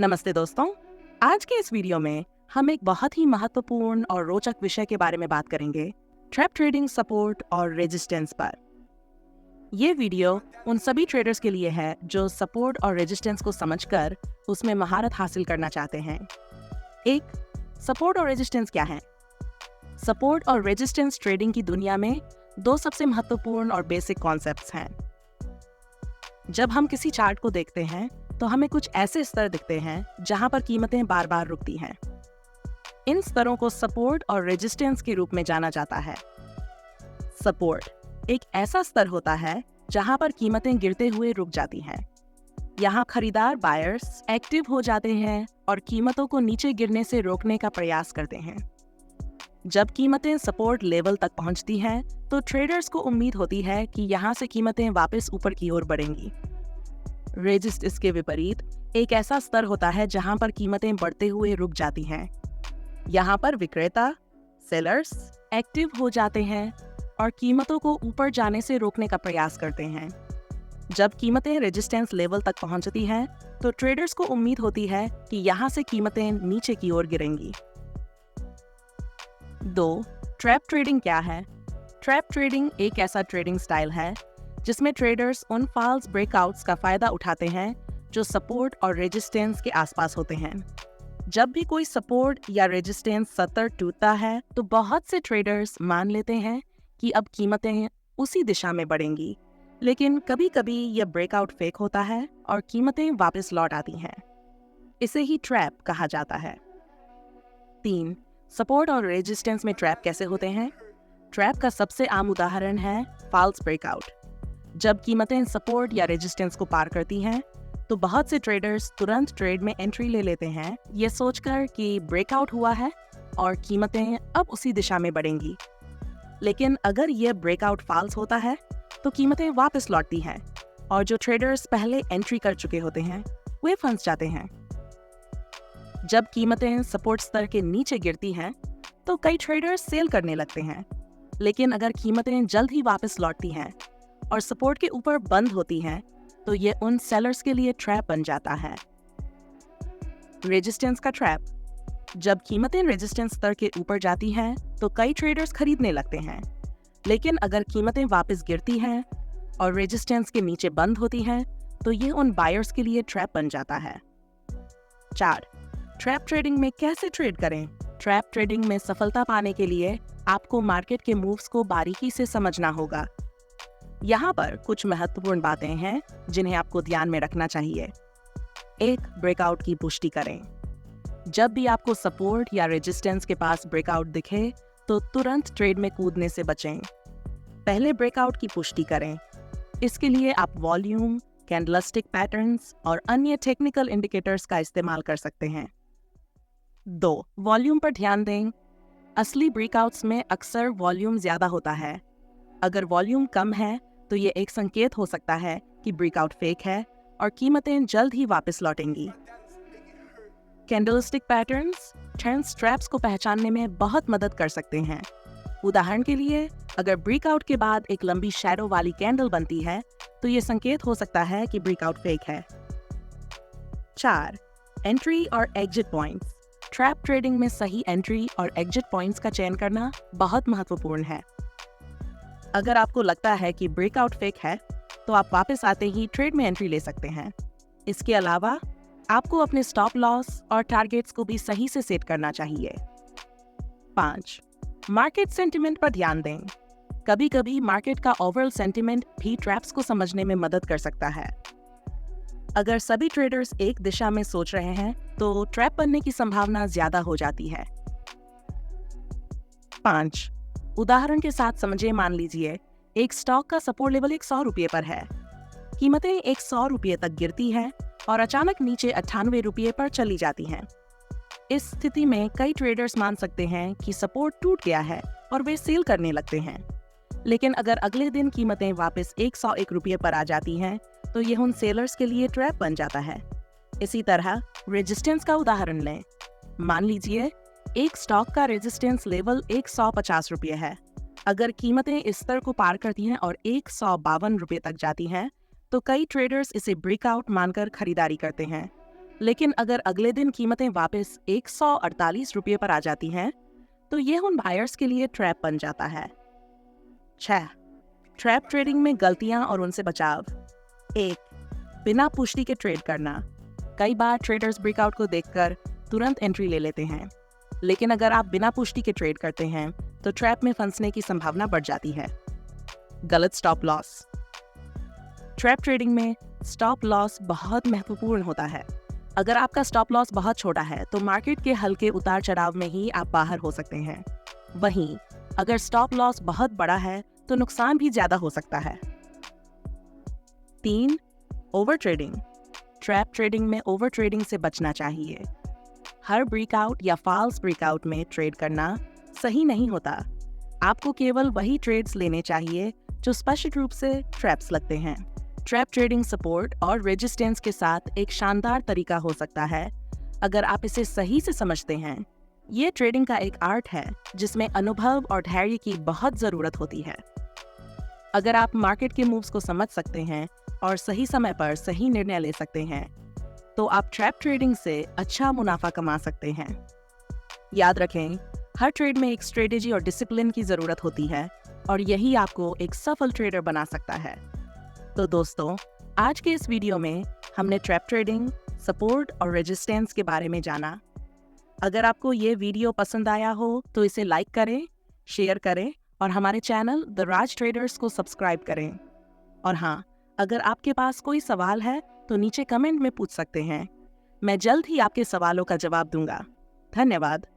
नमस्ते दोस्तों। आज के इस वीडियो में हम एक बहुत ही महत्वपूर्ण और रोचक विषय के बारे में बात करेंगे, ट्रैप ट्रेडिंग सपोर्ट और रेजिस्टेंस पर। ये वीडियो उन सभी ट्रेडर्स के लिए है जो सपोर्ट और रेजिस्टेंस को समझकर उसमें महारत हासिल करना चाहते हैं। एक, सपोर्ट और रेजिस्टेंस क्या है? सपोर्ट और रेजिस्टेंस ट्रेडिंग की दुनिया में दो सबसे महत्वपूर्ण और बेसिक कॉन्सेप्ट्स हैं। जब हम किसी चार्ट को देखते हैं तो हमें कुछ ऐसे स्तर दिखते हैं जहां पर कीमतें बार बार रुकती हैं। इन स्तरों को सपोर्ट और रेजिस्टेंस के रूप में जाना जाता है। सपोर्ट एक ऐसा स्तर होता है जहां पर कीमतें गिरते हुए रुक जाती हैं। यहाँ खरीदार बायर्स एक्टिव हो जाते हैं और कीमतों को नीचे गिरने से रोकने का प्रयास करते हैं। जब कीमतें सपोर्ट लेवल तक पहुंचती हैं, तो ट्रेडर्स को उम्मीद होती है कि यहाँ से कीमतें वापस ऊपर की ओर बढ़ेंगी। रेजिस्ट इसके विपरीत एक ऐसा स्तर होता है जहां पर कीमतें बढ़ते हुए रुक जाती हैं। यहाँ पर विक्रेता सेलर्स एक्टिव हो जाते हैं और कीमतों को ऊपर जाने से रोकने का प्रयास करते हैं। जब कीमतें रेजिस्टेंस लेवल तक पहुंचती हैं, तो ट्रेडर्स को उम्मीद होती है कि यहाँ से कीमतें नीचे की ओर गिरेंगी। 2. ट्रैप ट्रेडिंग क्या है? ट्रैप ट्रेडिंग एक ऐसा ट्रेडिंग स्टाइल है जिसमें ट्रेडर्स उन फॉल्स ब्रेकआउट्स का फायदा उठाते हैं जो सपोर्ट और रेजिस्टेंस के आसपास होते हैं। जब भी कोई सपोर्ट या रेजिस्टेंस स्तर टूटता है, तो बहुत से ट्रेडर्स मान लेते हैं कि अब कीमतें उसी दिशा में बढ़ेंगी, लेकिन कभी-कभी यह ब्रेकआउट फेक होता है और कीमतें वापस लौट आती हैं। इसे ही ट्रैप कहा जाता है। 3. सपोर्ट और रेजिस्टेंस में ट्रैप कैसे होते हैं? ट्रैप का सबसे आम उदाहरण है फॉल्स ब्रेकआउट। जब कीमतें सपोर्ट या रेजिस्टेंस को पार करती हैं, तो बहुत से ट्रेडर्स तुरंत ट्रेड में एंट्री ले लेते हैं, ये सोचकर कि ब्रेकआउट हुआ है और कीमतें अब उसी दिशा में बढ़ेंगी। लेकिन अगर यह ब्रेकआउट फॉल्स होता है, तो कीमतें वापस लौटती हैं और जो ट्रेडर्स पहले एंट्री कर चुके होते हैं, वे फंस जाते हैं। जब कीमतें सपोर्ट स्तर के नीचे गिरती हैं, तो कई ट्रेडर्स सेल करने लगते हैं। लेकिन अगर कीमतें जल्द ही वापस लौटती हैं और सपोर्ट के ऊपर बंद होती हैं, तो ये उन सेलर्स के लिए ट्रैप बन जाता है। रेजिस्टेंस का ट्रैप। जब कीमतें रेजिस्टेंस स्तर के ऊपर जाती हैं, तो कई ट्रेडर्स खरीदने लगते हैं। लेकिन अगर कीमतें वापस गिरती हैं और रेजिस्टेंस के नीचे बंद होती हैं, तो ये उन बायर्स के लिए ट्रैप बन जाता है। 4. ट्रैप ट्रेडिंग में कैसे ट्रेड करें? ट्रैप ट्रेडिंग में सफलता पाने के लिए आपको मार्केट के मूव्स को बारीकी से समझना होगा। यहाँ पर कुछ महत्वपूर्ण बातें हैं जिन्हें आपको ध्यान में रखना चाहिए। 1. ब्रेकआउट की पुष्टि करें। जब भी आपको सपोर्ट या रेजिस्टेंस के पास ब्रेकआउट दिखे, तो तुरंत ट्रेड में कूदने से बचें। पहले ब्रेकआउट की पुष्टि करें। इसके लिए आप वॉल्यूम, कैंडलस्टिक पैटर्न्स और अन्य टेक्निकल इंडिकेटर्स का इस्तेमाल कर सकते हैं। 2. वॉल्यूम पर ध्यान दें। असली ब्रेकआउट्स में अक्सर वॉल्यूम ज्यादा होता है। अगर वॉल्यूम कम है, तो ये एक संकेत हो सकता है कि ब्रेकआउट फेक है और कीमतें जल्द ही वापस लौटेंगी। कैंडलस्टिक पैटर्न्स ट्रेंड्स ट्रैप्स को पहचानने में बहुत मदद कर सकते हैं। उदाहरण के लिए, अगर ब्रेकआउट के बाद एक लंबी शैडो वाली कैंडल बनती है, तो ये संकेत हो सकता है कि ब्रेकआउट फेक है। 4. एंट्री और एग्जिट पॉइंट्स। ट्रैप ट्रेडिंग में सही एंट्री और एग्जिट पॉइंट्स का चयन करना बहुत महत्वपूर्ण है। अगर आपको लगता है कि ब्रेकआउट फेक है, तो आप वापस आते ही ट्रेड में एंट्री ले सकते हैं। इसके अलावा आपको अपने स्टॉप लॉस और टारगेट्स को भी सही से सेट करना चाहिए। 5. मार्केट सेंटिमेंट पर ध्यान दें। कभी-कभी मार्केट का ओवरऑल सेंटिमेंट भी ट्रैप्स को समझने में मदद कर सकता है। अगर सभी ट्रेडर्स एक दिशा में सोच रहे हैं, तो ट्रैप बनने की संभावना ज्यादा हो जाती है। 5. उदाहरण के साथ समझिए, मान लीजिए एक स्टॉक का सपोर्ट लेवल 100 रुपये पर है। कीमतें 100 रुपये तक गिरती हैं और अचानक नीचे 98 रुपये पर चली जाती हैं। इस स्थिति में कई ट्रेडर्स मान सकते हैं कि सपोर्ट टूट गया है और वे सेल करने लगते हैं। लेकिन अगर अगले दिन कीमतें वापस 101 रुपये पर आ जाती हैं, तो यह उन सेलर्स के लिए ट्रैप बन जाता है। इसी तरह रेजिस्टेंस का उदाहरण लें। मान लीजिए एक स्टॉक का रेजिस्टेंस लेवल 150 रुपये है। अगर कीमतें इस स्तर को पार करती हैं और 152 रुपये तक जाती हैं, तो कई ट्रेडर्स इसे ब्रेकआउट मानकर खरीदारी करते हैं। लेकिन अगर अगले दिन कीमतें वापस 148 रुपये पर आ जाती हैं, तो ये उन बायर्स के लिए ट्रैप बन जाता है। 6. ट्रैप ट्रेडिंग में गलतियां और उनसे बचाव। 1. बिना पुष्टि के ट्रेड करना। कई बार ट्रेडर्स ब्रेकआउट को देखकर तुरंत एंट्री ले लेते हैं, लेकिन अगर आप बिना पुष्टि के ट्रेड करते हैं तो ट्रैप में फंसने की संभावना बढ़ जाती है। गलत स्टॉप लॉस। ट्रैप ट्रेडिंग में स्टॉप लॉस बहुत महत्वपूर्ण होता है। अगर आपका स्टॉप लॉस बहुत छोटा है तो मार्केट के हल्के उतार चढ़ाव में ही आप बाहर हो सकते हैं। वहीं अगर स्टॉप लॉस बहुत बड़ा है तो नुकसान भी ज्यादा हो सकता है। 3. Over trading. ट्रैप ट्रेडिंग में ओवर ट्रेडिंग से बचना चाहिए। हर ब्रेकआउट या फॉल्स ब्रेकआउट में ट्रेड करना सही नहीं होता। आपको केवल वही ट्रेड्स लेने चाहिए जो स्पष्ट रूप से ट्रैप्स लगते हैं। ट्रैप ट्रेडिंग सपोर्ट और रेजिस्टेंस के साथ एक शानदार तरीका हो सकता है अगर आप इसे सही से समझते हैं। ये ट्रेडिंग का एक आर्ट है जिसमें अनुभव और धैर्य की बहुत जरूरत होती है। अगर आप मार्केट के मूव्स को समझ सकते हैं और सही समय पर सही निर्णय ले सकते हैं, तो आप ट्रैप ट्रेडिंग से अच्छा मुनाफा कमा सकते हैं। याद रखें, हर ट्रेड में एक स्ट्रेटेजी और डिसिप्लिन की जरूरत होती है और यही आपको एक सफल ट्रेडर बना सकता है। तो दोस्तों, आज के इस वीडियो में हमने ट्रैप ट्रेडिंग, सपोर्ट और रेजिस्टेंस के बारे में जाना। अगर आपको ये वीडियो पसंद आया हो तो इसे लाइक करें, शेयर करें और हमारे चैनल द राज ट्रेडर्स को सब्सक्राइब करें। और हाँ, अगर आपके पास कोई सवाल है तो नीचे कमेंट में पूछ सकते हैं। मैं जल्द ही आपके सवालों का जवाब दूंगा। धन्यवाद।